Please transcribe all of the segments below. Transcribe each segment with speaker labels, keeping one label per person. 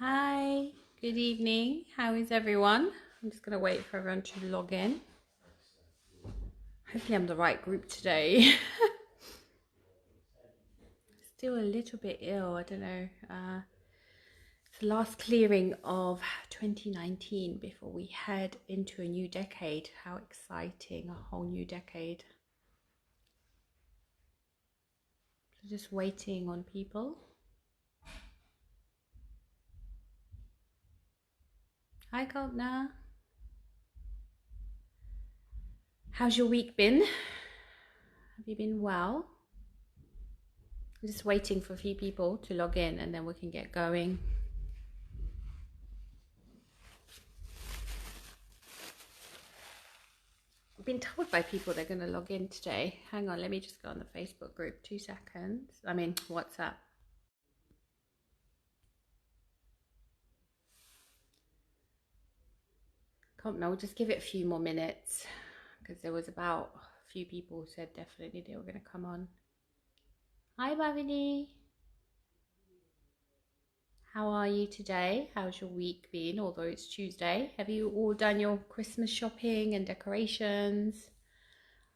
Speaker 1: Hi, good evening. How is everyone? I'm just going to wait for everyone to log in. Hopefully, I'm the right group today. Still a little bit ill. I don't know. It's the last clearing of 2019 before we head into a new decade. How exciting! A whole new decade. So just waiting on people. Hi, Kalpna. How's your week been? Have you been well? I'm just waiting for a few people to log in and then we can get going. I've been told by people they're going to log in today. Hang on, let me just go on the Facebook group. 2 seconds. I mean, WhatsApp. Can't know. We'll just give it a few more minutes because there was about a few people who said definitely they were going to come on. Hi, Bhavini. How are you today? How's your week been? Although it's Tuesday, have you all done your Christmas shopping and decorations?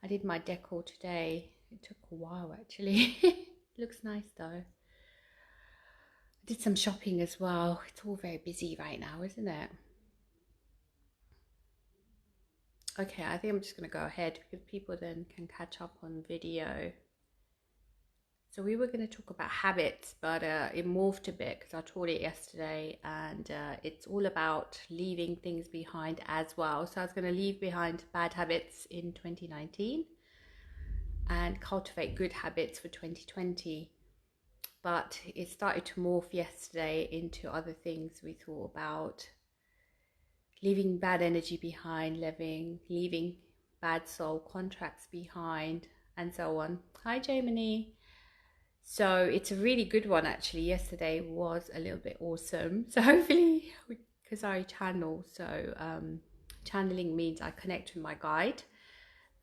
Speaker 1: I did my decor today. It took a while actually. Looks nice though. I did some shopping as well. It's all very busy right now, isn't it? Okay, I think I'm just going to go ahead because people then can catch up on video. So we were going to talk about habits, but it morphed a bit because I taught it yesterday, and it's all about leaving things behind as well. So I was going to leave behind bad habits in 2019 and cultivate good habits for 2020. But it started to morph yesterday into other things we thought about. Leaving bad energy behind, leaving bad soul contracts behind, and so on. Hi, Jamie. So it's a really good one, actually. Yesterday was a little bit awesome. So hopefully, because I channel, so channeling means I connect with my guide,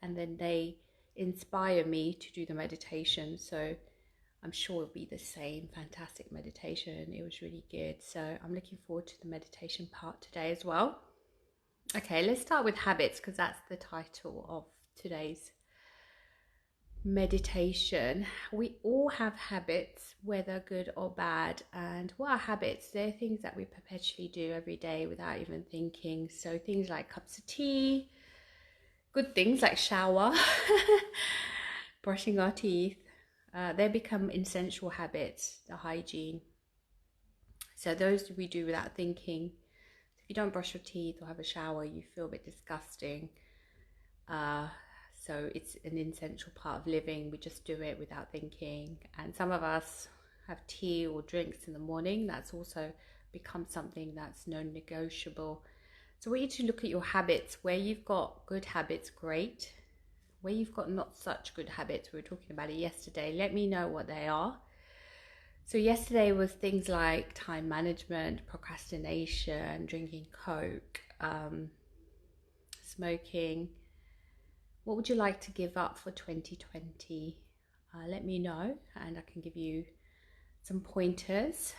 Speaker 1: and then they inspire me to do the meditation. So I'm sure it'll be the same. Fantastic meditation. It was really good. So I'm looking forward to the meditation part today as well. Okay, let's start with habits because that's the title of today's meditation. We all have habits, whether good or bad. And what are habits? They're things that we perpetually do every day without even thinking. So things like cups of tea, good things like shower, brushing our teeth, they become essential habits, the hygiene. So those we do without thinking. If you don't brush your teeth or have a shower, you feel a bit disgusting. So it's an essential part of living. We just do it without thinking. And some of us have tea or drinks in the morning. That's also become something that's non-negotiable. So I want you to look at your habits. Where you've got good habits, great. Where you've got not such good habits, we were talking about it yesterday, let me know what they are. So yesterday was things like time management, procrastination, drinking Coke, smoking. What would you like to give up for 2020? Let me know and I can give you some pointers.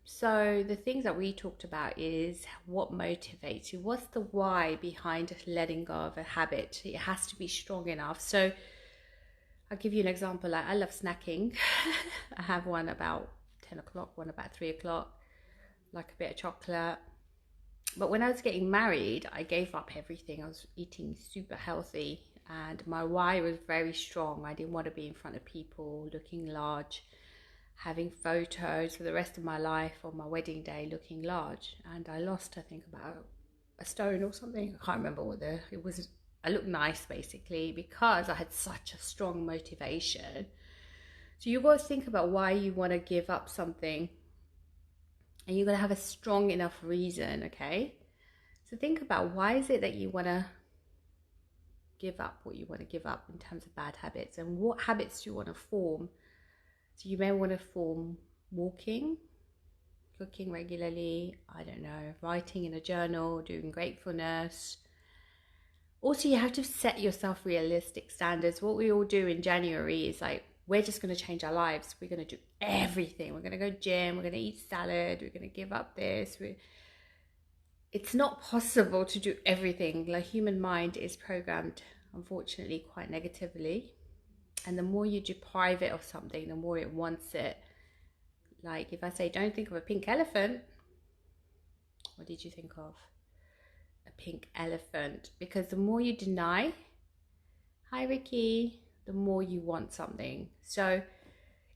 Speaker 1: So the things that we talked about is what motivates you. What's the why behind letting go of a habit? It has to be strong enough. So I'll give you an example. Like I love snacking. I have one about 10 o'clock, one about 3 o'clock, like a bit of chocolate. But when I was getting married, I gave up everything. I was eating super healthy and my why was very strong. I didn't want to be in front of people looking large, having photos for the rest of my life on my wedding day looking large. And I lost, I think, about a stone or something. I can't remember what it was. I looked nice basically because I had such a strong motivation. So you got to think about why you want to give up something, and you're going to have a strong enough reason. Okay, so think about why is it that you want to give up what you want to give up in terms of bad habits, and what habits do you want to form. So you may want to form walking, cooking regularly, I don't know, writing in a journal, doing gratefulness. Also, you have to set yourself realistic standards. What we all do in January is like we're just going to change our lives. We're going to do everything. We're going to go gym. We're going to eat salad. We're going to give up this. It's not possible to do everything. The human mind is programmed, unfortunately, quite negatively. And the more you deprive it of something, the more it wants it. Like if I say, don't think of a pink elephant, what did you think of? A pink elephant. Because the more you deny, hi Ricky, the more you want something. So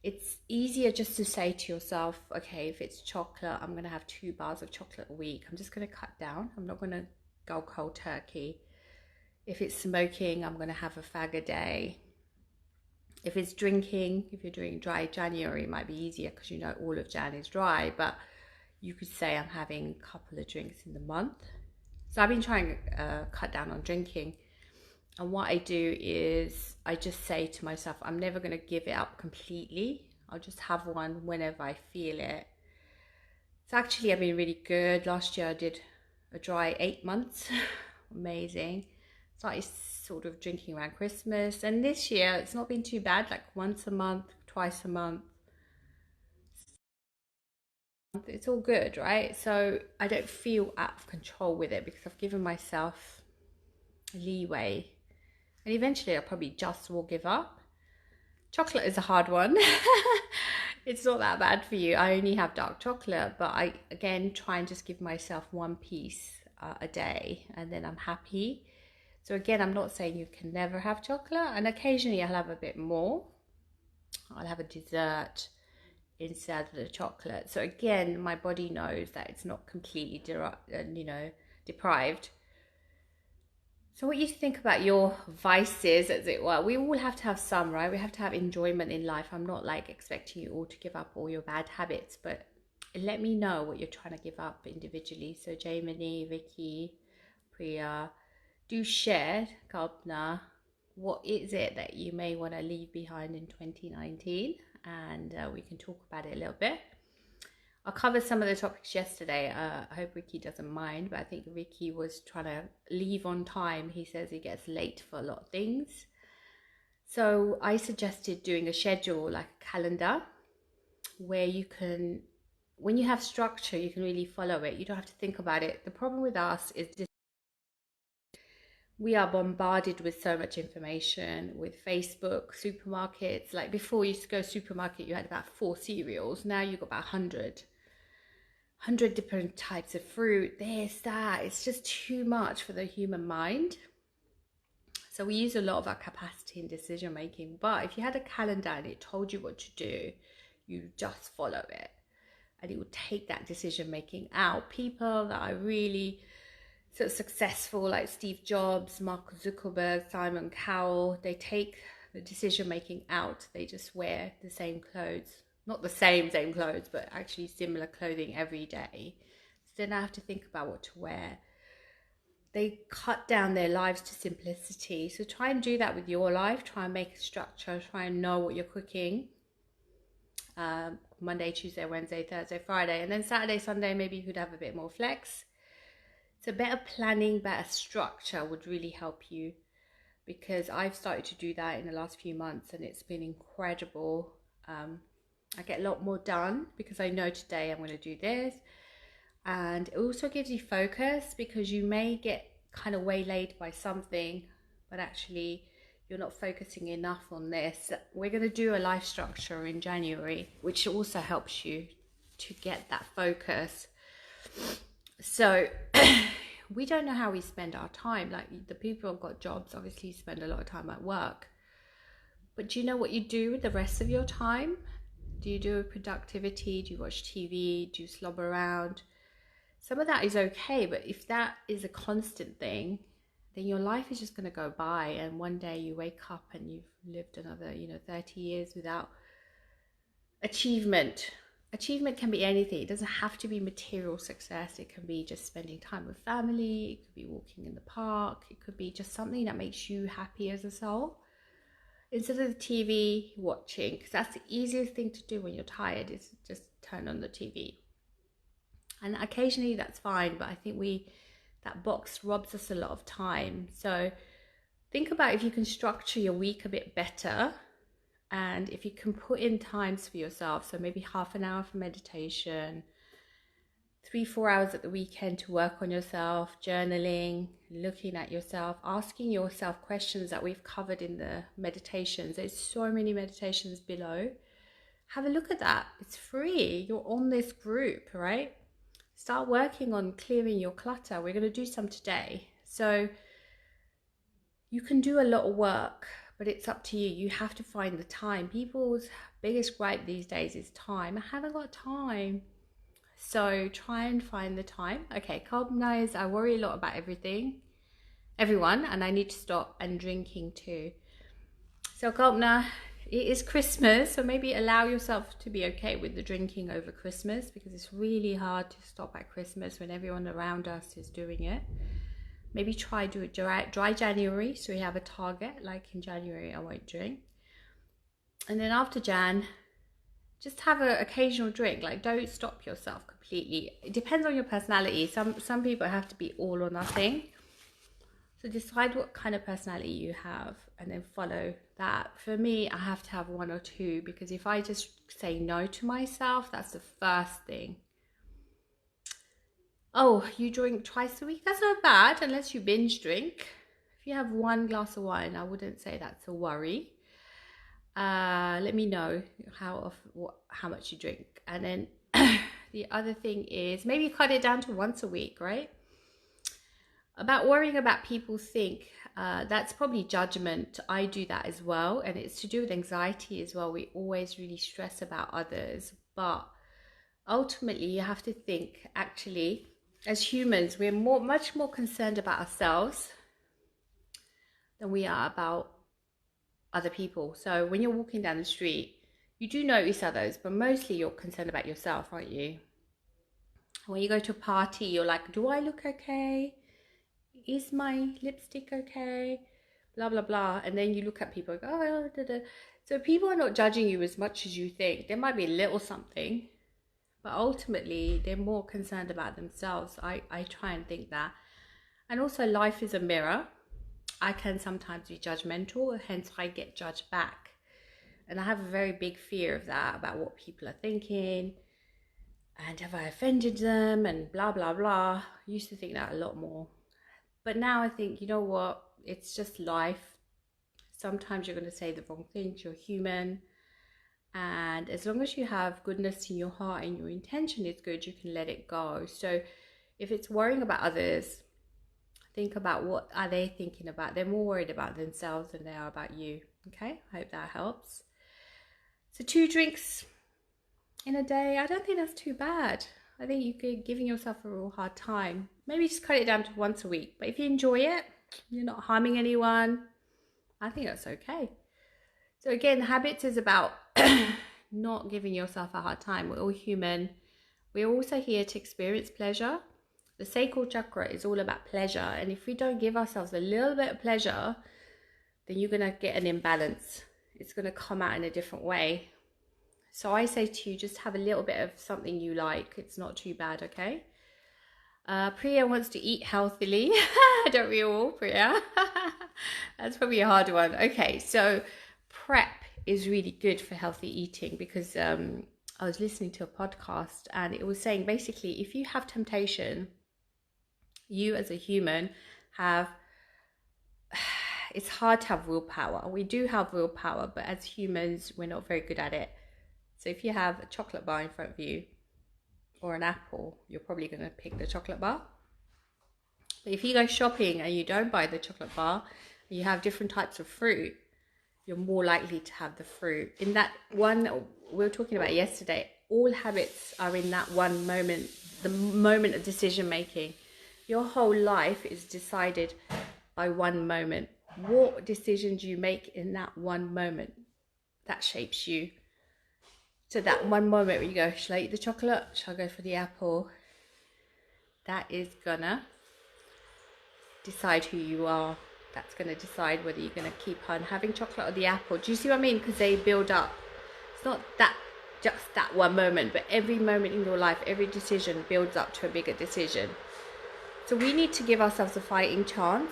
Speaker 1: it's easier just to say to yourself, okay, if it's chocolate, I'm going to have 2 bars of chocolate a week. I'm just going to cut down. I'm not going to go cold turkey. If it's smoking, I'm going to have a fag a day. If it's drinking, if you're doing dry January, it might be easier because you know all of Jan is dry, but you could say I'm having a couple of drinks in the month. So I've been trying to cut down on drinking. And what I do is I just say to myself, I'm never going to give it up completely. I'll just have one whenever I feel it. It's actually, I've been really good. Last year I did a dry 8 months. Amazing. Started sort of drinking around Christmas. And this year it's not been too bad, like once a month, twice a month. It's all good, right? So I don't feel out of control with it because I've given myself leeway. And eventually I probably just will give up. Chocolate is a hard one. It's not that bad for you. I only have dark chocolate, but I, again, try and just give myself 1 piece a day and then I'm happy. So again, I'm not saying you can never have chocolate, and occasionally I'll have a bit more. I'll have a dessert instead of the chocolate. So again, my body knows that it's not completely deprived. So what you think about your vices, as it were, we all have to have some, right? We have to have enjoyment in life. I'm not like expecting you all to give up all your bad habits, but let me know what you're trying to give up individually. So Jamie, Vicky, Priya, do share, Kalpana, what is it that you may want to leave behind in 2019? And we can talk about it a little bit. I'll cover some of the topics yesterday. I hope Ricky doesn't mind, but I think Ricky was trying to leave on time. He says he gets late for a lot of things. So I suggested doing a schedule, like a calendar, where you can, when you have structure, you can really follow it. You don't have to think about it. The problem with us is we are bombarded with so much information with Facebook, supermarkets. Like before, you used to go to supermarket, you had about 4 cereals. Now you've got about 100 different types of fruit, this, that. It's just too much for the human mind. So we use a lot of our capacity in decision making. But if you had a calendar and it told you what to do, you just follow it. And it would take that decision making out. People that are really sort of successful, like Steve Jobs, Mark Zuckerberg, Simon Cowell, they take the decision making out. They just wear the same clothes, not the same clothes, but actually similar clothing every day. So they don't have to think about what to wear. They cut down their lives to simplicity. So try and do that with your life. Try and make a structure. Try and know what you're cooking. Monday, Tuesday, Wednesday, Thursday, Friday, and then Saturday, Sunday, maybe you could have a bit more flex. So better planning, better structure would really help you, because I've started to do that in the last few months and it's been incredible. I get a lot more done because I know today I'm going to do this, and it also gives you focus, because you may get kind of waylaid by something, but actually you're not focusing enough on this. We're going to do a life structure in January, which also helps you to get that focus. So we don't know how we spend our time. Like the people who've got jobs obviously spend a lot of time at work. But do you know what you do with the rest of your time? Do you do productivity? Do you watch TV? Do you slob around? Some of that is okay, but if that is a constant thing, then your life is just going to go by, and one day you wake up and you've lived another 30 years without achievement. Achievement can be anything. It doesn't have to be material success. It can be just spending time with family. It could be walking in the park. It could be just something that makes you happy as a soul. Instead of the TV watching, because that's the easiest thing to do when you're tired, is just turn on the TV. And occasionally that's fine, but I think that box robs us a lot of time. So think about if you can structure your week a bit better And if you can put in times for yourself, so maybe half an hour for meditation, 3-4 hours at the weekend to work on yourself, journaling, looking at yourself, asking yourself questions that we've covered in the meditations. There's so many meditations below. Have a look at that. It's free. You're on this group, right? Start working on clearing your clutter. We're going to do some today. So you can do a lot of work, but it's up to you. You have to find the time. People's biggest gripe these days is time. I haven't got time. So try and find the time. Okay, Kalpna, I worry a lot about everyone, and I need to stop, and drinking too. So Kalpna, it is Christmas, so maybe allow yourself to be okay with the drinking over Christmas, because it's really hard to stop at Christmas when everyone around us is doing it. Maybe try do it dry January, so you have a target, like in January I won't drink. And then after Jan, just have an occasional drink. Like, don't stop yourself completely. It depends on your personality. Some people have to be all or nothing. So decide what kind of personality you have and then follow that. For me, I have to have 1 or 2, because if I just say no to myself, that's the first thing. Oh, you drink twice a week? That's not bad, unless you binge drink. If you have 1 glass of wine, I wouldn't say that's a worry. Let me know how much you drink. And then the other thing is maybe cut it down to once a week, right? About worrying about people think, that's probably judgment. I do that as well, and it's to do with anxiety as well. We always really stress about others, but ultimately you have to think, actually, as humans, we're much more concerned about ourselves than we are about other people. So when you're walking down the street, you do notice others, but mostly you're concerned about yourself, aren't you? When you go to a party, you're like, do I look okay? Is my lipstick okay? Blah, blah, blah. And then you look at people and go, oh, da, da. So people are not judging you as much as you think. There might be a little something, but ultimately they're more concerned about themselves. I try and think that. And also, life is a mirror. I can sometimes be judgmental, hence I get judged back. And I have a very big fear of that, about what people are thinking. And have I offended them? And blah, blah, blah. I used to think that a lot more. But now I think, you know what? It's just life. Sometimes you're going to say the wrong things. You're human. And as long as you have goodness in your heart and your intention is good, you can let it go. So if it's worrying about others, think about what are they thinking about. They're more worried about themselves than they are about you. Okay, I hope that helps. So 2 drinks in a day, I don't think that's too bad. I think you're giving yourself a real hard time. Maybe just cut it down to once a week. But if you enjoy it, you're not harming anyone, I think that's okay. So again, habits is about not giving yourself a hard time. We're all human. We're also here to experience pleasure. The sacral chakra is all about pleasure. And if we don't give ourselves a little bit of pleasure, then you're going to get an imbalance. It's going to come out in a different way. So I say to you, just have a little bit of something you like. It's not too bad, okay? Priya wants to eat healthily. Don't we all, Priya? That's probably a hard one. Okay, so prep is really good for healthy eating, because I was listening to a podcast and it was saying basically, if you have temptation, you as a human have, it's hard to have willpower. We do have willpower, but as humans, we're not very good at it. So if you have a chocolate bar in front of you or an apple, you're probably going to pick the chocolate bar. But if you go shopping and you don't buy the chocolate bar, and you have different types of fruit, you're more likely to have the fruit. In that one that we were talking about yesterday, all habits are in that one moment, the moment of decision making. Your whole life is decided by one moment. What decisions you make in that one moment, that shapes you. So that one moment where you go, shall I eat the chocolate? Shall I go for the apple? That is gonna decide who you are. That's gonna decide whether you're gonna keep on having chocolate or the apple. Do you see what I mean? Because they build up. It's not that just that one moment, but every moment in your life, every decision builds up to a bigger decision. So we need to give ourselves a fighting chance.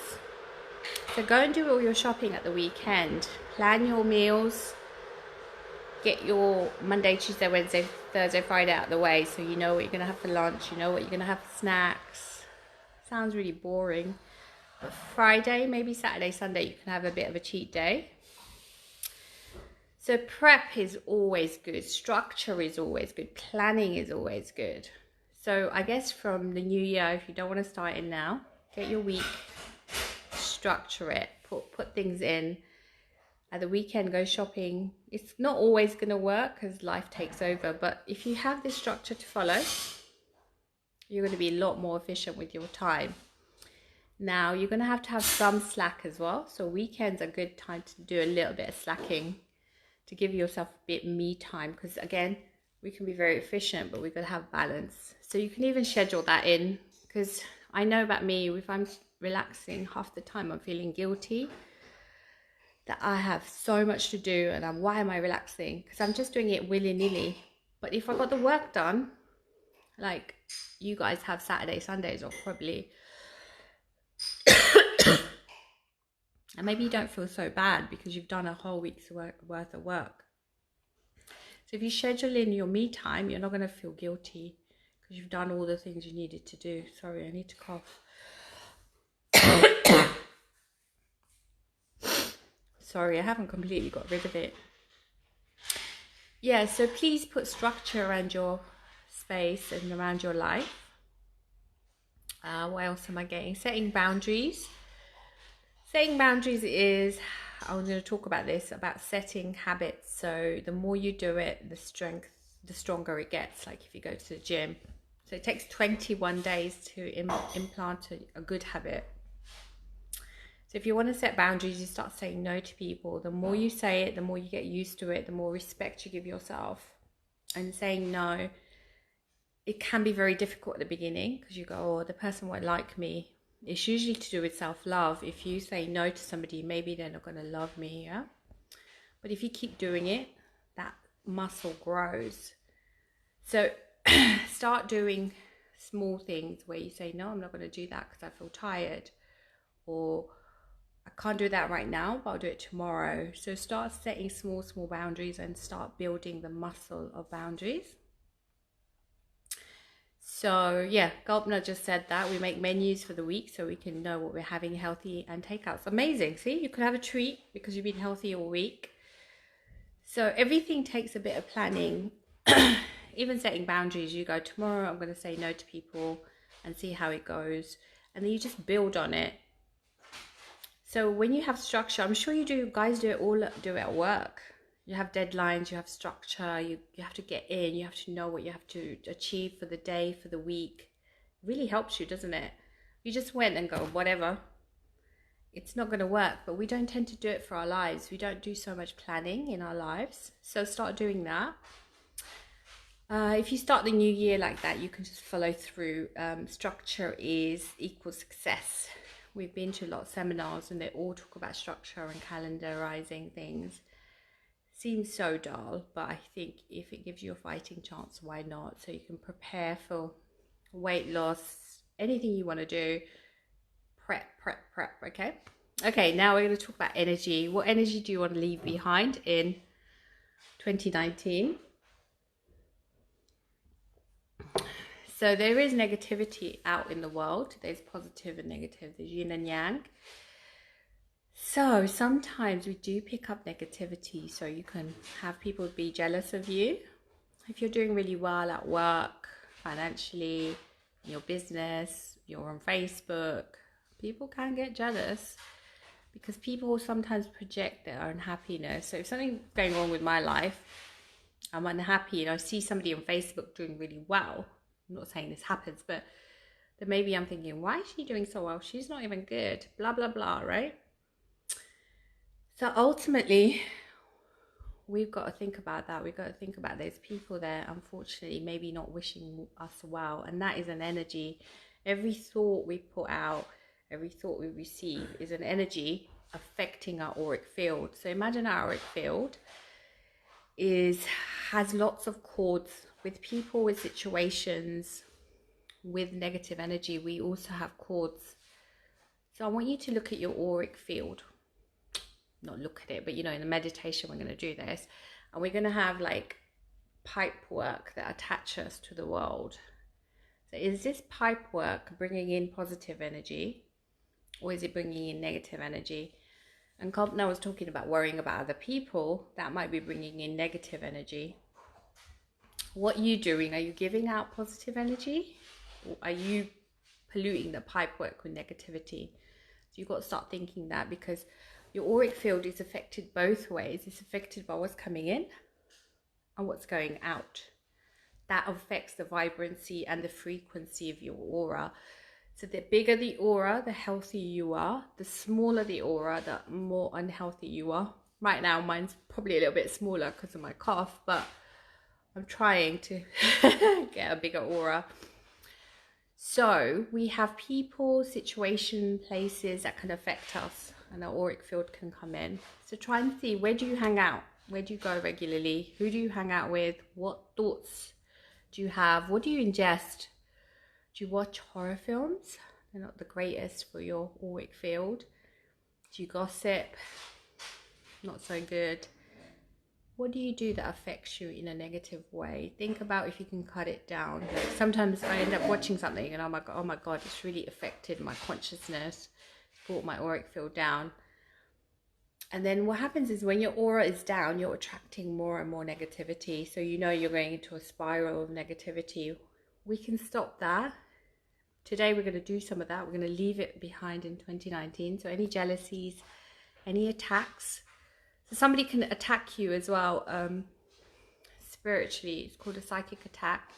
Speaker 1: So go and do all your shopping at the weekend. Plan your meals. get your Monday, Tuesday, Wednesday, Thursday, Friday out of the way, so you know what you're going to have for lunch, you know what you're going to have for snacks. Sounds really boring. But Friday, maybe Saturday, Sunday, you can have a bit of a cheat day. So prep is always good. Structure is always good. Planning is always good. So I guess from the new year, if you don't want to start in now, get your week, structure it, put things in. At the weekend, go shopping. It's not always going to work because life takes over. But if you have this structure to follow, you're going to be a lot more efficient with your time. Now, you're going to have some slack as well. So weekends are a good time to do a little bit of slacking, to give yourself a bit me time. Because again, we can be very efficient, but we've got to have balance. So you can even schedule that in. Because I know about me, if I'm relaxing half the time, I'm feeling guilty that I have so much to do, and why am I relaxing? Because I'm just doing it willy-nilly. But if I got the work done, like you guys have Saturday, Sundays, or probably, and maybe you don't feel so bad because you've done a whole week's worth of work. So if you schedule in your me time, you're not going to feel guilty because you've done all the things you needed to do. Sorry, I need to cough. Sorry, I haven't completely got rid of it. Yeah, so please put structure around your space and around your life. What else am I getting? Setting boundaries. Setting boundaries is, I'm going to talk about this, about setting habits. So the more you do it, the stronger it gets. Like if you go to the gym. So it takes 21 days to implant a good habit. So if you want to set boundaries, you start saying no to people. The more you say it, the more you get used to it, the more respect you give yourself. And saying no, it can be very difficult at the beginning because you go, oh, the person won't like me. It's usually to do with self-love. If you say no to somebody, maybe they're not going to love me, yeah? But if you keep doing it, that muscle grows. So start doing small things where you say, no, I'm not going to do that because I feel tired. Or I can't do that right now, but I'll do it tomorrow. So start setting small boundaries and start building the muscle of boundaries. So yeah, Gulpna just said that. We make menus for the week so we can know what we're having healthy and takeouts. Amazing. See, you could have a treat because you've been healthy all week. So everything takes a bit of planning. Even setting boundaries. You go, tomorrow I'm going to say no to people and see how it goes. And then you just build on it. So when you have structure, I'm sure you do, guys do it at work. You have deadlines, you have structure, you have to get in, you have to know what you have to achieve for the day, for the week. It really helps you, doesn't it? You just went and go, whatever. It's not going to work, but we don't tend to do it for our lives. We don't do so much planning in our lives. So start doing that. If you start the new year like that, you can just follow through. Structure is equal success. We've been to a lot of seminars and they all talk about structure and calendarizing things. Seems so dull, but I think if it gives you a fighting chance, why not? So you can prepare for weight loss, anything you want to do. Prep, okay? Okay, now we're going to talk about energy. What energy do you want to leave behind in 2019? So there is negativity out in the world. There's positive and negative. There's yin and yang. So sometimes we do pick up negativity. So you can have people be jealous of you. If you're doing really well at work, financially, in your business, you're on Facebook, people can get jealous because people sometimes project their unhappiness. So if something's going wrong with my life, I'm unhappy and I see somebody on Facebook doing really well. I'm not saying this happens, but then maybe I'm thinking, why is she doing so well? She's not even good, blah, blah, blah, right? So ultimately, we've got to think about that. We've got to think about there's people there, unfortunately, maybe not wishing us well. And that is an energy. Every thought we put out, every thought we receive is an energy affecting our auric field. So imagine our auric field has lots of cords with people, with situations, with negative energy. We also have cords. So I want you to look at your auric field. Not look at it, but you know, in the meditation we're going to do this. And we're going to have like pipe work that attach us to the world. So is this pipe work bringing in positive energy, or is it bringing in negative energy? And Kalpana was talking about worrying about other people. That might be bringing in negative energy. What are you doing? Are you giving out positive energy? Or are you polluting the pipe work with negativity? So you've got to start thinking that, because your auric field is affected both ways. It's affected by what's coming in and what's going out. That affects the vibrancy and the frequency of your aura. So the bigger the aura, the healthier you are. The smaller the aura, the more unhealthy you are. Right now, mine's probably a little bit smaller because of my cough, but I'm trying to get a bigger aura. So we have people, situation, places that can affect us, and our auric field can come in. So try and see, where do you hang out? Where do you go regularly? Who do you hang out with? What thoughts do you have? What do you ingest? Do you watch horror films? They're not the greatest for your auric field. Do you gossip? Not so good. What do you do that affects you in a negative way? Think about if you can cut it down. Like sometimes I end up watching something and I'm like, oh my God, it's really affected my consciousness, brought my auric field down. And then what happens is when your aura is down, you're attracting more and more negativity. So you know you're going into a spiral of negativity. We can stop that. Today we're going to do some of that. We're going to leave it behind in 2019. So any jealousies, any attacks. So somebody can attack you as well, spiritually. It's called a psychic attack.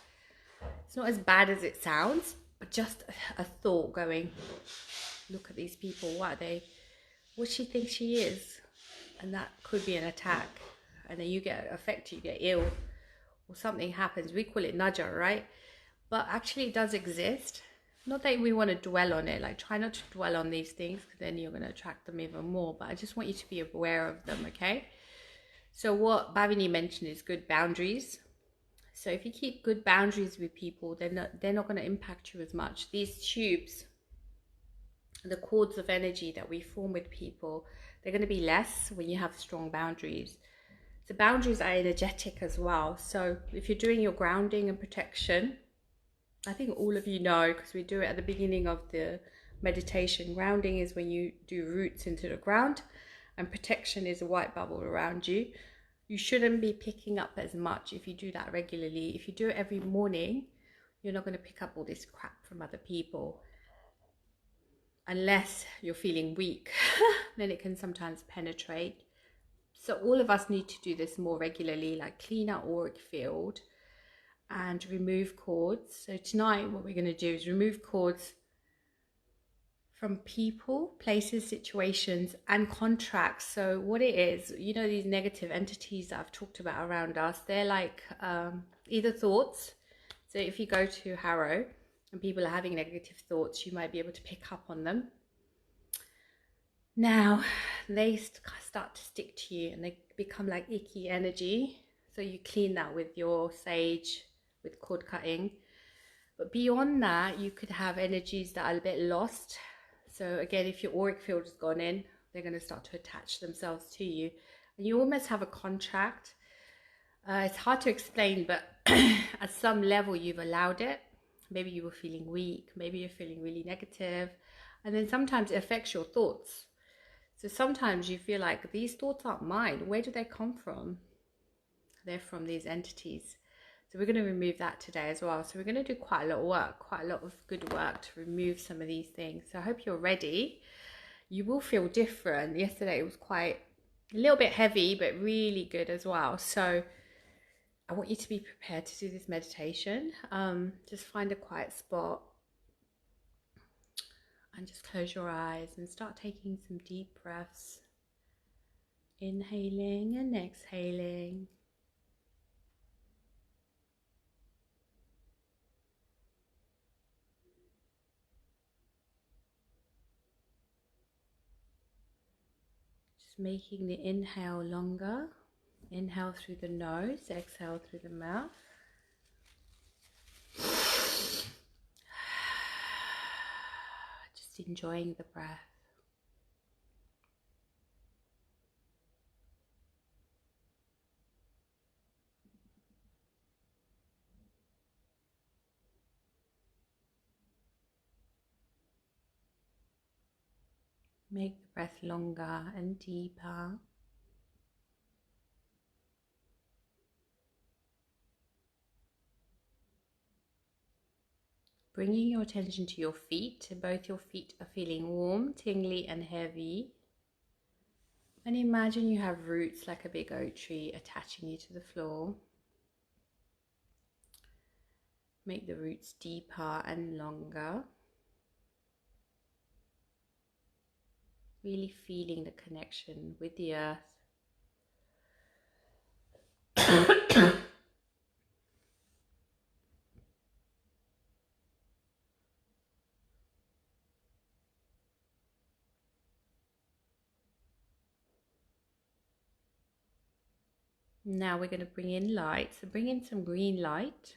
Speaker 1: It's not as bad as it sounds, but just a thought going, look at these people, what are they? What she thinks she is? And that could be an attack. And then you get affected, you get ill, or something happens. We call it naja, right? But actually it does exist. Not that we want to dwell on it, like try not to dwell on these things, because then you're going to attract them even more. But I just want you to be aware of them, okay? So what Bhavini mentioned is good boundaries. So if you keep good boundaries with people, they're not going to impact you as much. These tubes, the cords of energy that we form with people, they're going to be less when you have strong boundaries. So boundaries are energetic as well. So if you're doing your grounding and protection, I think all of you know, because we do it at the beginning of the meditation. Grounding is when you do roots into the ground, and protection is a white bubble around you. You shouldn't be picking up as much if you do that regularly. If you do it every morning, you're not going to pick up all this crap from other people. Unless you're feeling weak, then it can sometimes penetrate. So all of us need to do this more regularly, like clean our auric field and remove cords. So tonight what we're going to do is remove cords from people, places, situations, and contracts. So what it is, you know, these negative entities that I've talked about around us, they're like either thoughts. So if you go to Harrow and people are having negative thoughts, you might be able to pick up on them. Now they start to stick to you and they become like icky energy. So you clean that with your sage, with cord cutting. But beyond that, you could have energies that are a bit lost. So again, if your auric field has gone in, they're going to start to attach themselves to you. And you almost have a contract. It's hard to explain, but at some level you've allowed it. Maybe you were feeling weak, maybe you're feeling really negative. And then sometimes it affects your thoughts. So sometimes you feel like these thoughts aren't mine. Where do they come from? They're from these entities. So we're going to remove that today as well. So we're going to do quite a lot of work, quite a lot of good work to remove some of these things. So I hope you're ready. You will feel different. Yesterday it was quite a little bit heavy, but really good as well. So I want you to be prepared to do this meditation. Just find a quiet spot and just close your eyes and start taking some deep breaths. Inhaling and exhaling. Just making the inhale longer. Inhale through the nose, exhale through the mouth. Just enjoying the breath. Make the breath longer and deeper. Bringing your attention to your feet. Both your feet are feeling warm, tingly and heavy. And imagine you have roots like a big oak tree attaching you to the floor. Make the roots deeper and longer. Really feeling the connection with the earth. Now we're going to bring in light. So bring in some green light.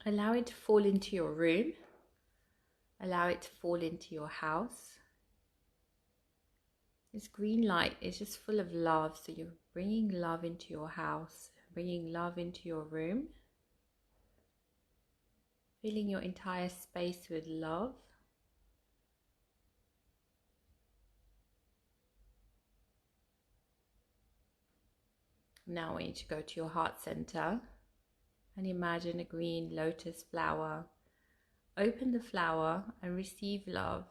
Speaker 1: Allow it to fall into your room. Allow it to fall into your house. This green light is just full of love. So you're bringing love into your house, bringing love into your room. Filling your entire space with love. Now I want you to go to your heart center and imagine a green lotus flower. Open the flower and receive love.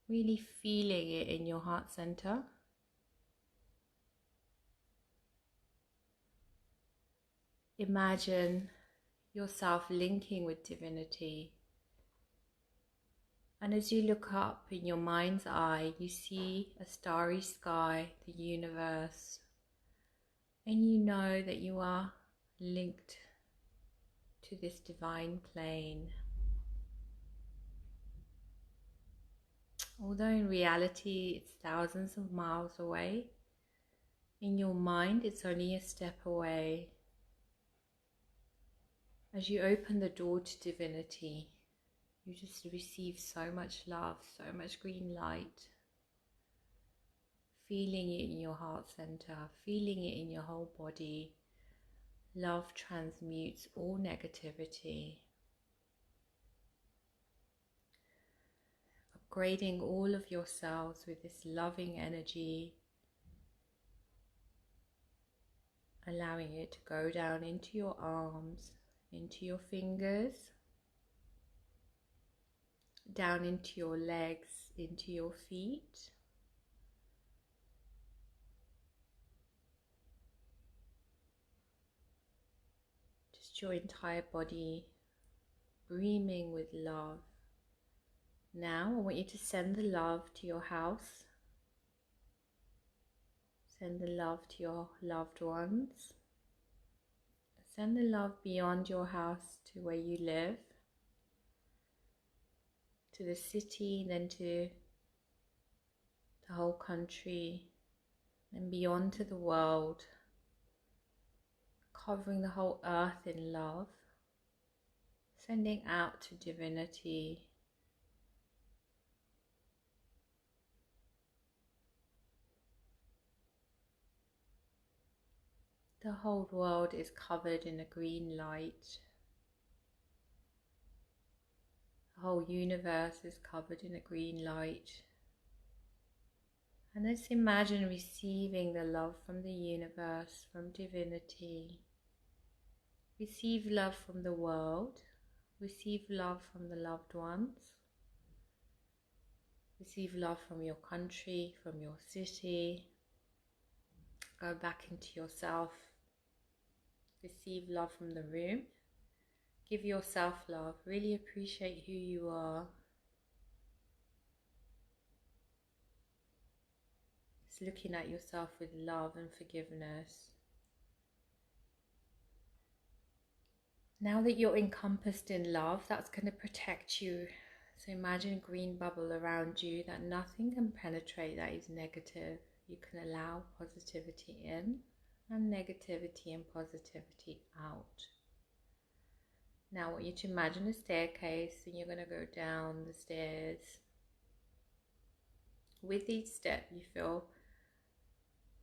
Speaker 1: Really feeling it in your heart center. Imagine yourself linking with divinity. And as you look up in your mind's eye, you see a starry sky, the universe, and you know that you are linked to this divine plane. Although in reality it's thousands of miles away, in your mind it's only a step away. As you open the door to divinity, you just receive so much love, so much green light. Feeling it in your heart center, feeling it in your whole body. Love transmutes all negativity. Upgrading all of your cells with this loving energy. Allowing it to go down into your arms, into your fingers, down into your legs, into your feet. Just your entire body brimming with love. Now I want you to send the love to your house. Send the love to your loved ones. Send the love beyond your house to where you live, to the city, then to the whole country, and beyond to the world, covering the whole earth in love, sending out to divinity. The whole world is covered in a green light. The whole universe is covered in a green light. And let's imagine receiving the love from the universe, from divinity. Receive love from the world. Receive love from the loved ones. Receive love from your country, from your city. Go back into yourself. Receive love from the room. Give yourself love. Really appreciate who you are. Just looking at yourself with love and forgiveness. Now that you're encompassed in love, that's going to protect you. So imagine a green bubble around you that nothing can penetrate that is negative. You can allow positivity in and negativity and positivity out. Now I want you to imagine a staircase and you're going to go down the stairs. With each step you feel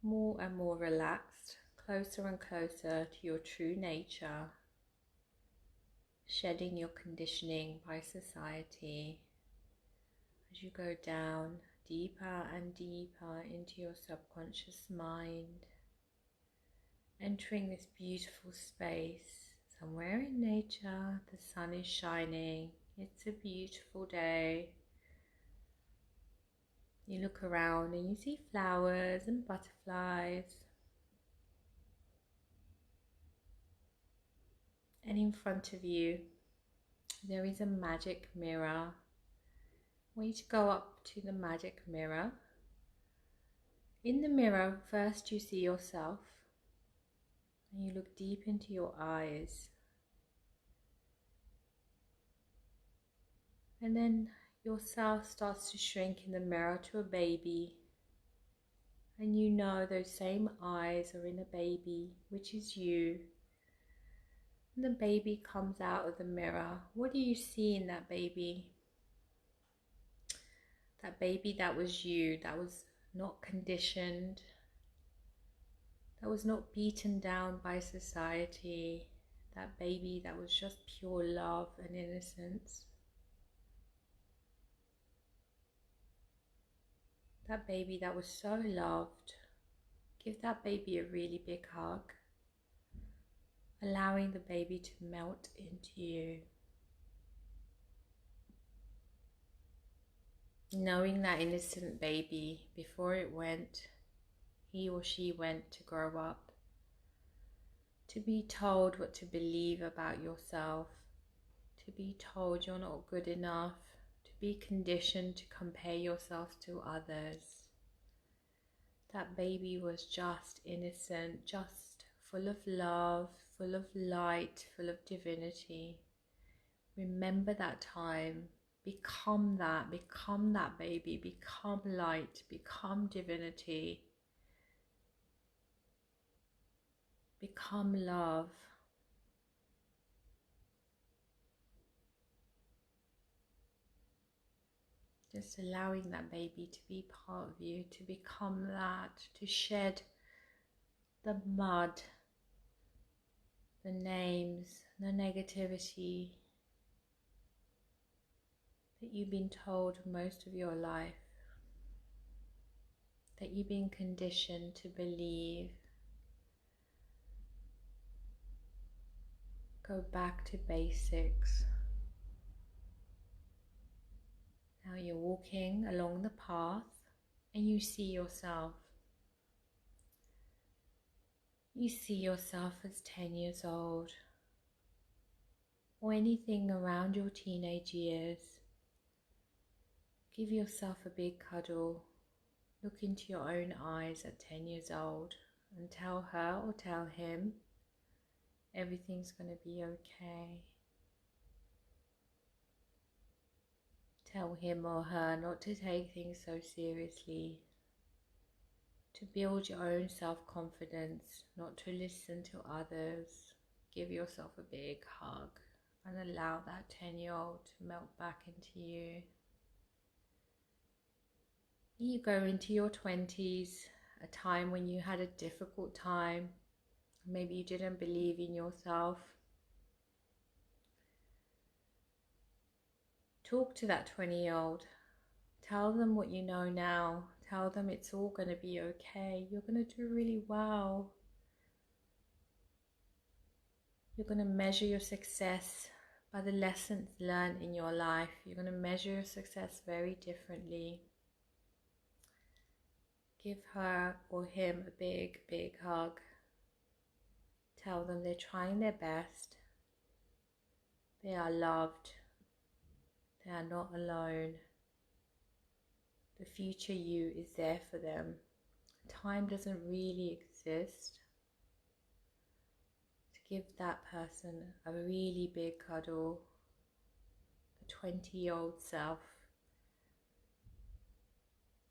Speaker 1: more and more relaxed, closer and closer to your true nature, shedding your conditioning by society as you go down deeper and deeper into your subconscious mind, entering this beautiful space somewhere in nature. The sun is shining, it's a beautiful day. You look around and you see flowers and butterflies. And in front of you, there is a magic mirror. I want you to go up to the magic mirror. In the mirror, first you see yourself, and you look deep into your eyes. And then yourself starts to shrink in the mirror to a baby. And you know those same eyes are in a baby, which is you. And the baby comes out of the mirror. What do you see in that baby? That baby that was you, that was not conditioned, that was not beaten down by society, that baby that was just pure love and innocence. That baby that was so loved. Give that baby a really big hug, allowing the baby to melt into you. Knowing that innocent baby before he or she went to grow up, to be told what to believe about yourself, to be told you're not good enough, to be conditioned to compare yourself to others. That baby was just innocent, just full of love, full of light, full of divinity. Remember that time. Become that baby, become light, become divinity, become love. Just allowing that baby to be part of you, to become that, to shed the mud, the names, the negativity that you've been told most of your life, that you've been conditioned to believe. Go back to basics. Now you're walking along the path and you see yourself. You see yourself as 10 years old, or anything around your teenage years. Give yourself a big cuddle. Look into your own eyes at 10 years old and tell her or tell him everything's going to be okay. Tell him or her not to take things so seriously, to build your own self-confidence, not to listen to others. Give yourself a big hug and allow that 10-year-old to melt back into you. You go into your 20s, a time when you had a difficult time. Maybe you didn't believe in yourself. Talk to that 20-year-old. Tell them what you know now. Tell them it's all going to be okay. You're going to do really well. You're going to measure your success by the lessons learned in your life. You're going to measure your success very differently. Give her or him a big, big hug. Tell them they're trying their best. They are loved. They are not alone. The future you is there for them. Time doesn't really exist. To give that person a really big cuddle, the 20-year-old self,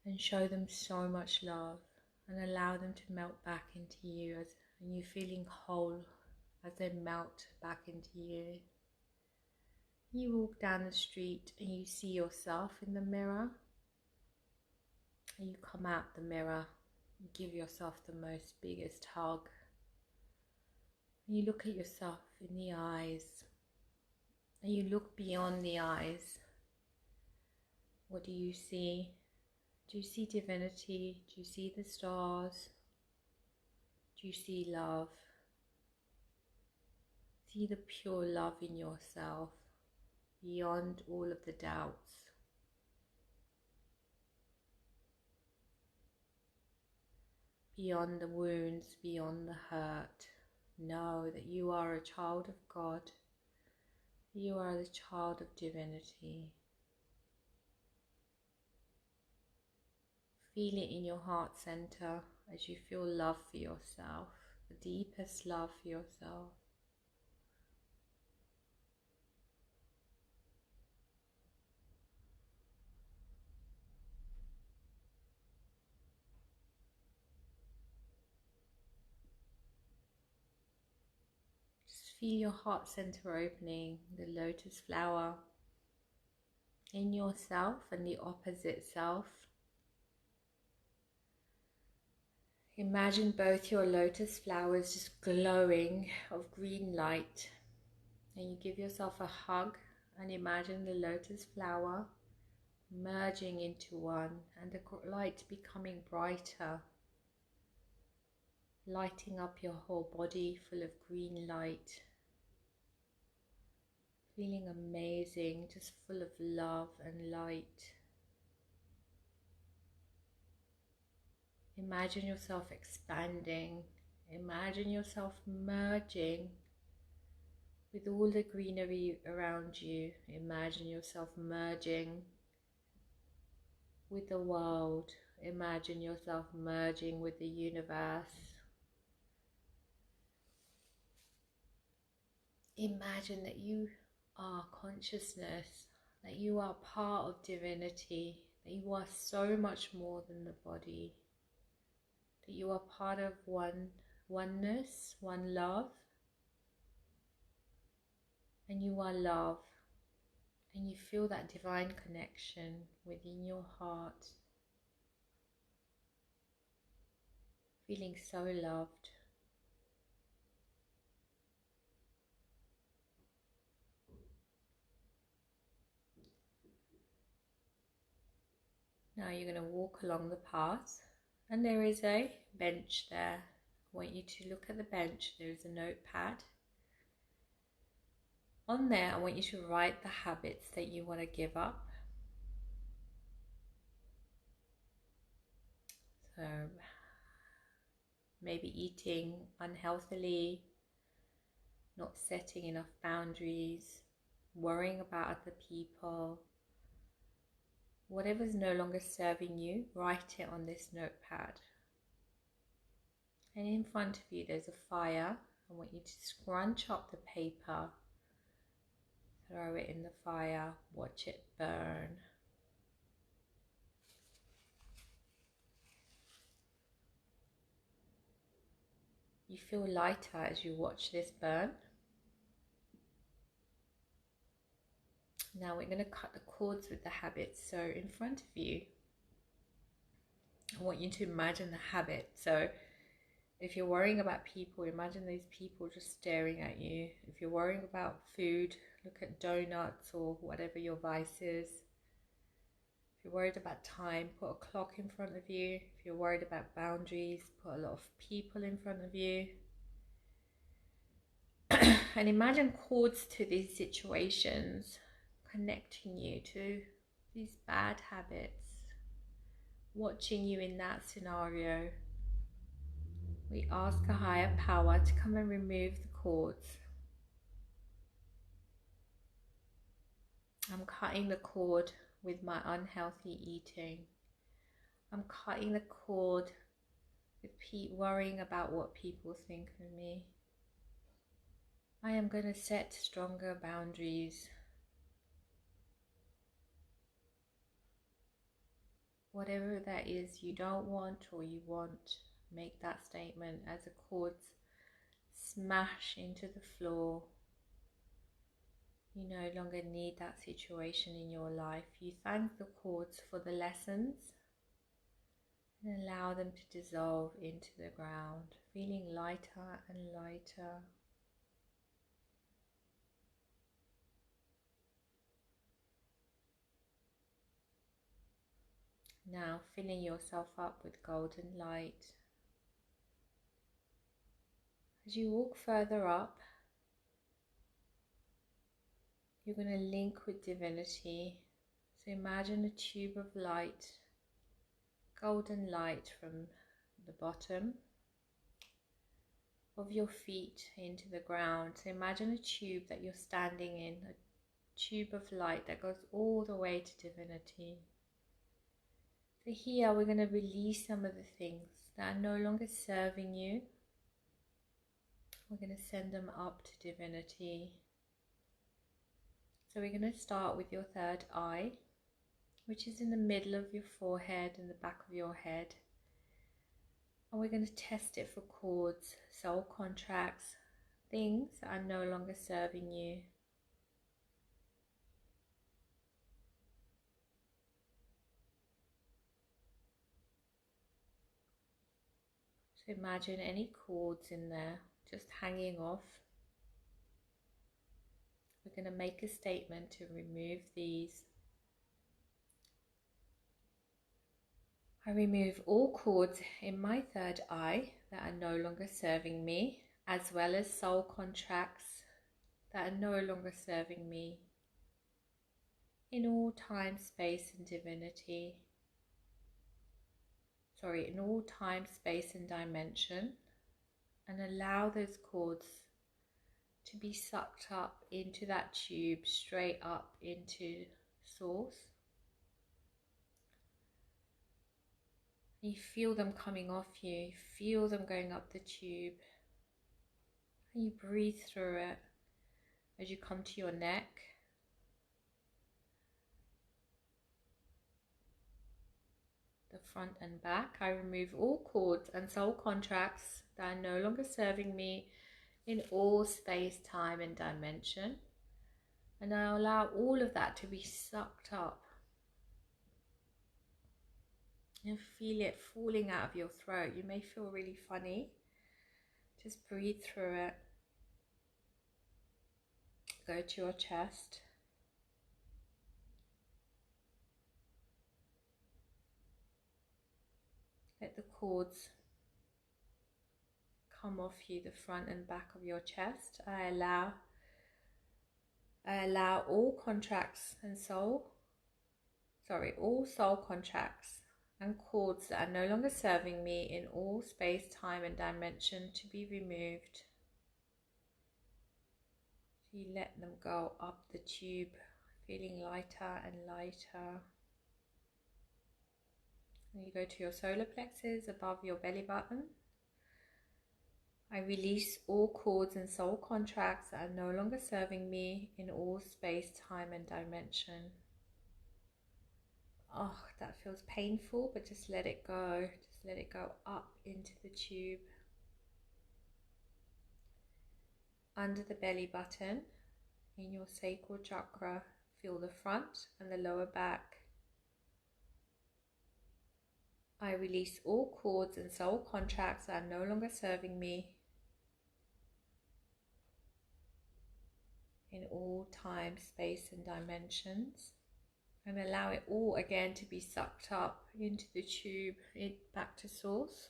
Speaker 1: and show them so much love and allow them to melt back into you and you feeling whole as they melt back into you. You walk down the street and you see yourself in the mirror, and you come out the mirror, you give yourself the most biggest hug, And you look at yourself in the eyes, and you look beyond the eyes. What do you see? Do you see divinity? Do you see the stars? Do you see love? See the pure love in yourself, beyond all of the doubts. Beyond the wounds, beyond the hurt. Know that you are a child of God. You are the child of divinity. Feel it in your heart center as you feel love for yourself, the deepest love for yourself. Just feel your heart center opening, the lotus flower in yourself and the opposite self. Imagine both your lotus flowers just glowing of green light, and you give yourself a hug and imagine the lotus flower merging into one and the light becoming brighter, lighting up your whole body full of green light, feeling amazing, just full of love and light. Imagine yourself expanding. Imagine yourself merging with all the greenery around you. Imagine yourself merging with the world. Imagine yourself merging with the universe. Imagine that you are consciousness, that you are part of divinity, that you are so much more than the body, that you are part of oneness, one love, and you are love, and you feel that divine connection within your heart, feeling so loved. Now you're going to walk along the path, and there is a bench there. I want you to look at the bench. There is a notepad. On there, I want you to write the habits that you want to give up. So maybe eating unhealthily, not setting enough boundaries, worrying about other people. Whatever's no longer serving you, write it on this notepad. And in front of you there's a fire. I want you to scrunch up the paper, throw it in the fire, watch it burn. You feel lighter as you watch this burn. Now we're going to cut the cords with the habits. So in front of you, I want you to imagine the habit. So if you're worrying about people, imagine these people just staring at you. If you're worrying about food, look at donuts or whatever your vice is. If you're worried about time, put a clock in front of you. If you're worried about boundaries, put a lot of people in front of you. And imagine cords to these situations connecting you to these bad habits, watching you in that scenario. We ask a higher power to come and remove the cords. I'm cutting the cord with my unhealthy eating. I'm cutting the cord with worrying about what people think of me. I am going to set stronger boundaries. Whatever that is you don't want or you want, make that statement as the cords smash into the floor. You no longer need that situation in your life. You thank the cords for the lessons and allow them to dissolve into the ground, feeling lighter and lighter. Now filling yourself up with golden light. As you walk further up, you're going to link with divinity. So imagine a tube of light, golden light from the bottom of your feet into the ground. So imagine a tube that you're standing in, a tube of light that goes all the way to divinity. So here we're going to release some of the things that are no longer serving you. We're going to send them up to divinity. So we're going to start with your third eye, which is in the middle of your forehead and the back of your head. And we're going to test it for cords, soul contracts, things that are no longer serving you. So imagine any cords in there just hanging off. We're going to make a statement to remove these. I remove all cords in my third eye that are no longer serving me, as well as soul contracts that are no longer serving me, in all time, space and divinity. In all time, space and dimension, and allow those cords to be sucked up into that tube, straight up into source. You feel them coming off you, feel them going up the tube, and you breathe through it as you come to your neck. The front and back. I remove all cords and soul contracts that are no longer serving me in all space, time and dimension, and I allow all of that to be sucked up. You feel it falling out of your throat. You may feel really funny. Just breathe through it. Go to your chest. Let the cords come off you, the front and back of your chest. I allow all contracts and all soul contracts and cords that are no longer serving me in all space, time and dimension to be removed. So you let them go up the tube, feeling lighter and lighter. And you go to your solar plexus above your belly button. I release all cords and soul contracts that are no longer serving me in all space, time and dimension. Oh, that feels painful, but just let it go. Just let it go up into the tube. Under the belly button, in your sacral chakra, feel the front and the lower back. I release all cords and soul contracts that are no longer serving me in all time, space and dimensions, and allow it all again to be sucked up into the tube, back to source.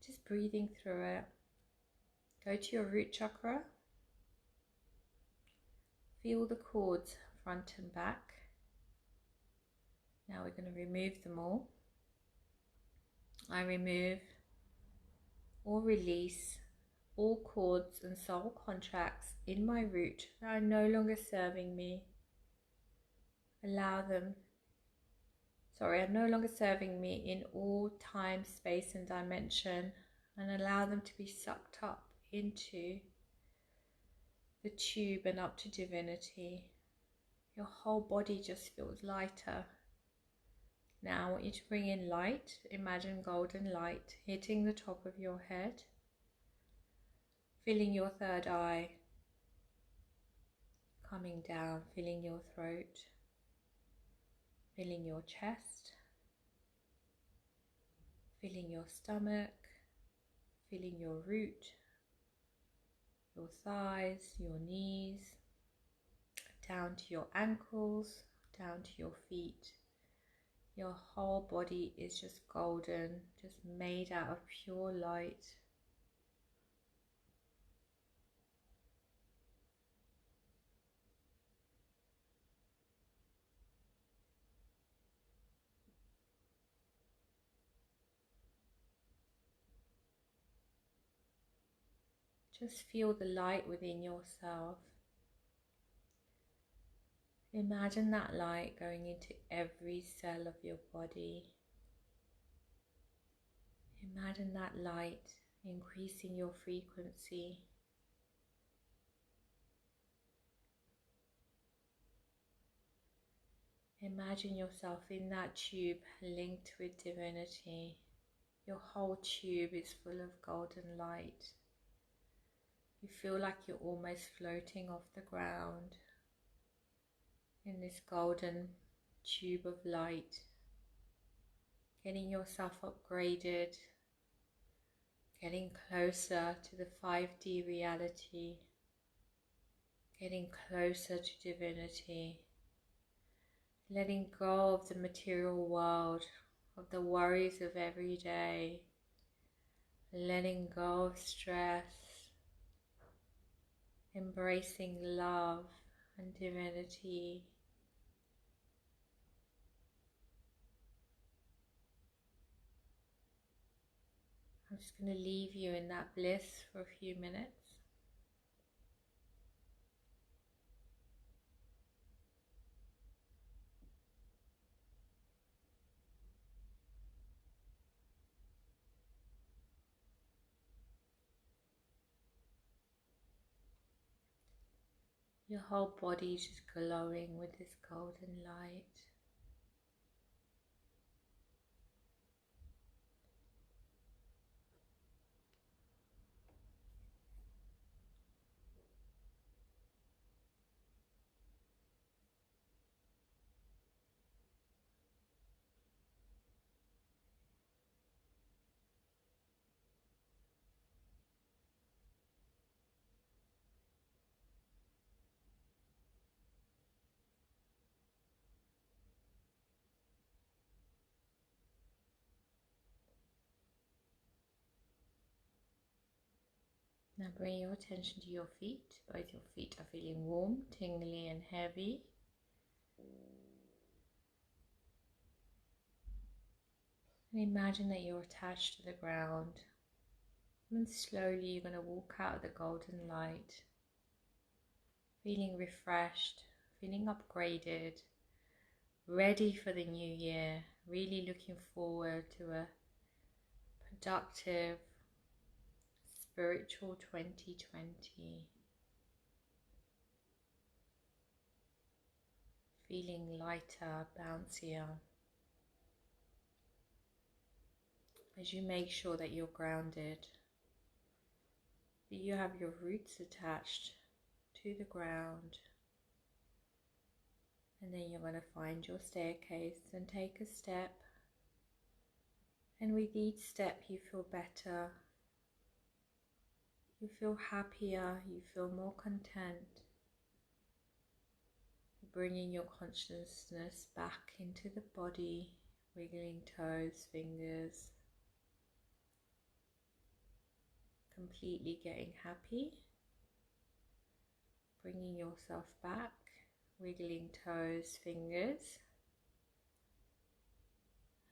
Speaker 1: Just breathing through it. Go to your root chakra. Feel the cords front and back. Now we're going to remove them all. I remove or release all cords and soul contracts in my root that are no longer serving me. Are no longer serving me in all time, space and dimension, and allow them to be sucked up into the tube and up to divinity. Your whole body just feels lighter. Now I want you to bring in light. Imagine golden light hitting the top of your head, filling your third eye, coming down, filling your throat, filling your chest, filling your stomach, filling your root, your thighs, your knees, down to your ankles, down to your feet. Your whole body is just golden, just made out of pure light. Just feel the light within yourself. Imagine that light going into every cell of your body. Imagine that light increasing your frequency. Imagine yourself in that tube linked with divinity. Your whole tube is full of golden light. You feel like you're almost floating off the ground in this golden tube of light, getting yourself upgraded, getting closer to the 5D reality, getting closer to divinity, letting go of the material world, of the worries of every day, letting go of stress, embracing love and divinity. I'm just going to leave you in that bliss for a few minutes. Your whole body is just glowing with this golden light. Now bring your attention to your feet. Both your feet are feeling warm, tingly and heavy. And imagine that you're attached to the ground. And slowly you're going to walk out of the golden light, feeling refreshed, feeling upgraded, ready for the new year, really looking forward to a productive, spiritual 2020. Feeling lighter, bouncier, as you make sure that you're grounded, that you have your roots attached to the ground. And then you're going to find your staircase and take a step. And with each step you feel better, you feel happier, you feel more content. Bringing your consciousness back into the body, wiggling toes, fingers, completely getting happy. Bringing yourself back, wiggling toes, fingers.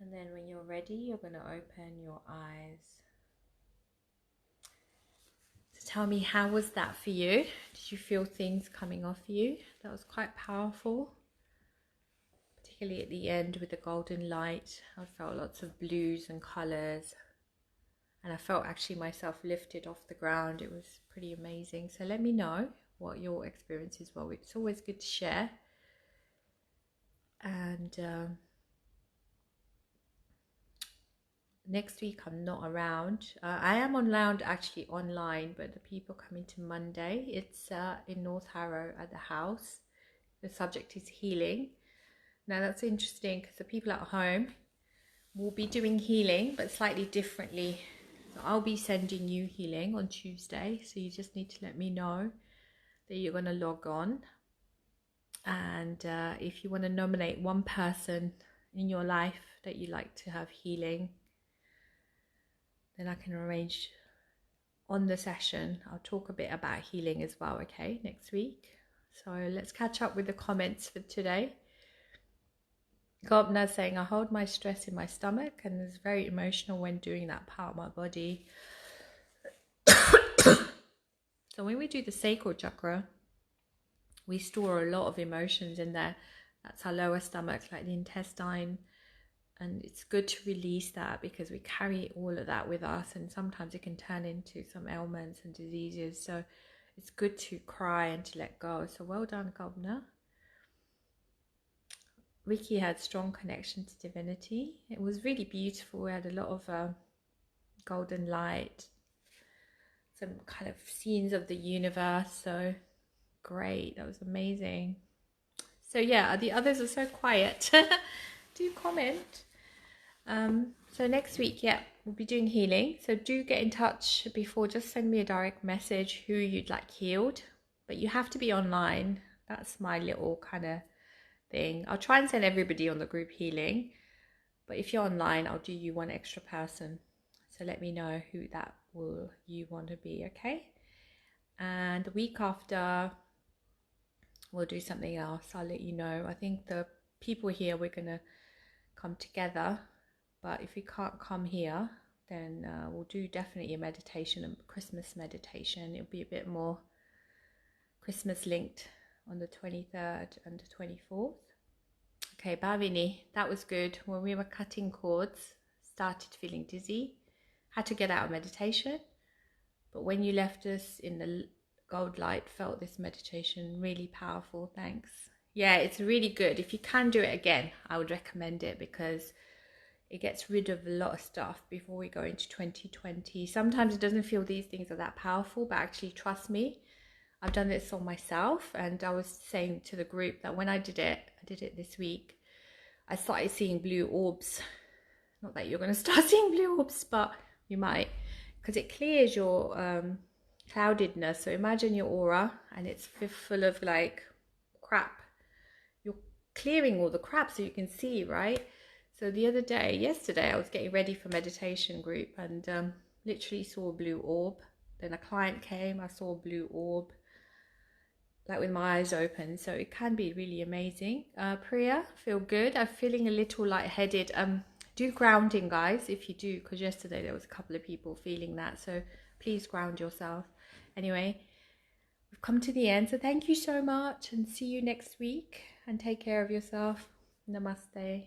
Speaker 1: And then when you're ready, you're going to open your eyes. So tell me, how was that for you? Did you feel things coming off you? That was quite powerful. Particularly at the end with the golden light. I felt lots of blues and colours. And I felt actually myself lifted off the ground. It was pretty amazing. So let me know what your experiences were. It's always good to share. And next week I'm not around. I am around actually online, but the people coming to Monday. It's in North Harrow at the house. The subject is healing. Now that's interesting because the people at home will be doing healing, but slightly differently. So I'll be sending you healing on Tuesday. So you just need to let me know that you're going to log on. And if you want to nominate one person in your life that you like to have healing, then I can arrange on the session. I'll talk a bit about healing as well, okay, next week. So let's catch up with the comments for today. Gopna saying, I hold my stress in my stomach and is very emotional when doing that part of my body. So when we do the sacral chakra, we store a lot of emotions in there. That's our lower stomach, like the intestine. And it's good to release that because we carry all of that with us, and sometimes it can turn into some ailments and diseases. So it's good to cry and to let go. So well done, Gopna. Ricky had strong connection to divinity. It was really beautiful. We had a lot of golden light, some kind of scenes of the universe. So great. That was amazing. So yeah, the others are so quiet. Do comment. So next week, yeah, we'll be doing healing. So do get in touch before. Just send me a direct message who you'd like healed. But you have to be online. That's my little kind of thing. I'll try and send everybody on the group healing. But if you're online, I'll do you one extra person. So let me know who that will you want to be, okay? And the week after, we'll do something else. I'll let you know. I think the people here, we're going to come together. But if we can't come here, then we'll do definitely a meditation, a Christmas meditation. It'll be a bit more Christmas linked on the 23rd and the 24th. Okay, Bhavini, that was good. When we were cutting cords, started feeling dizzy, had to get out of meditation. But when you left us in the gold light, felt this meditation really powerful. Thanks. Yeah, it's really good. If you can do it again, I would recommend it because it gets rid of a lot of stuff before we go into 2020. Sometimes it doesn't feel these things are that powerful, but actually trust me, I've done this on myself. And I was saying to the group that when I did it this week, I started seeing blue orbs. Not that you're going to start seeing blue orbs, but you might, because it clears your cloudedness. So imagine your aura and it's full of like crap. You're clearing all the crap so you can see, right? So the other day, yesterday, I was getting ready for meditation group and literally saw a blue orb. Then a client came, I saw a blue orb, like with my eyes open. So it can be really amazing. Priya, feel good. I'm feeling a little lightheaded. Do grounding, guys, if you do, because yesterday there was a couple of people feeling that. So please ground yourself. Anyway, we've come to the end. So thank you so much and see you next week and take care of yourself. Namaste.